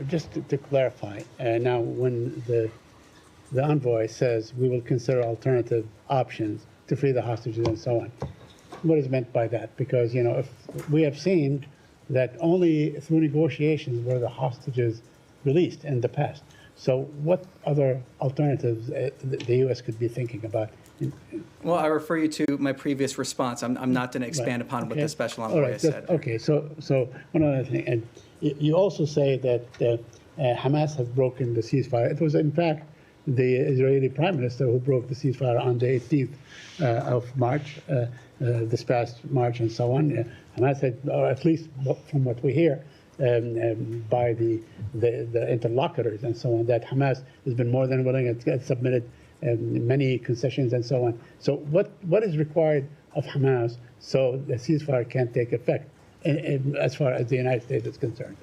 Just to clarify, now when the envoy says we will consider alternative options to free the hostages and so on, what is meant by that? Because, you know, if we have seen that only through negotiations were the hostages released in the past. So what other alternatives the U.S. could be thinking about? Well, I refer you to my previous response. I'm not going to expand upon what the special envoy has said. Okay, so one other thing, and you also say that Hamas has broken the ceasefire. It was, in fact, the Israeli Prime Minister who broke the ceasefire on the 18th of March, this past March and so on. Hamas had, or at least from what we hear, by the interlocutors and so on, that Hamas has been more than willing and submitted many concessions and so on. So what is required of Hamas so the ceasefire can take effect as far as the United States is concerned?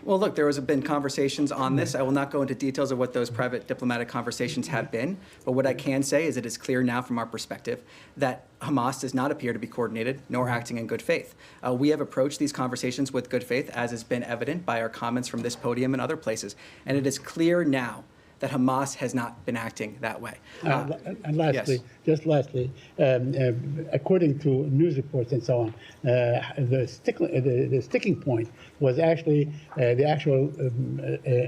Well, look, there has been conversations on this. I will not go into details of what those private diplomatic conversations have been, but what I can say is it is clear now from our perspective that Hamas does not appear to be coordinated nor acting in good faith. We have approached these conversations with good faith, as has been evident by our comments from this podium and other places, and it is clear now that Hamas has not been acting that way. And lastly, yes. just lastly, according to news reports and so on, the sticking point was actually the actual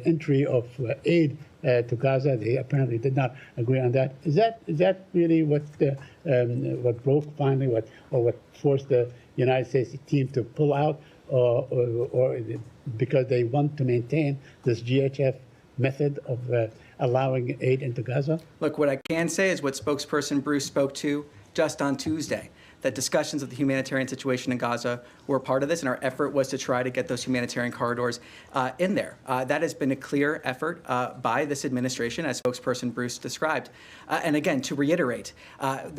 entry of aid to Gaza. They apparently did not agree on that. Is that really what broke finally, what forced the United States team to pull out, or because they want to maintain this GHF method of allowing aid into Gaza? Look, what I can say is what spokesperson Bruce spoke to just on Tuesday, that discussions of the humanitarian situation in Gaza were part of this, and our effort was to try to get those humanitarian corridors in there. That has been a clear effort by this administration, as spokesperson Bruce described. And again, to reiterate,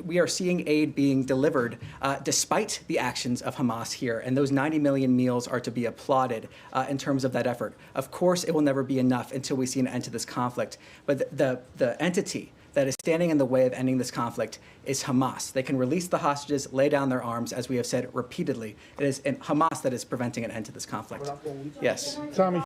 we are seeing aid being delivered despite the actions of Hamas here, and those 90 million meals are to be applauded in terms of that effort. Of course, it will never be enough until we see an end to this conflict, but the entity that is standing in the way of ending this conflict is Hamas. They can release the hostages, lay down their arms, as we have said repeatedly. It is Hamas that is preventing an end to this conflict. Yes. Tommy.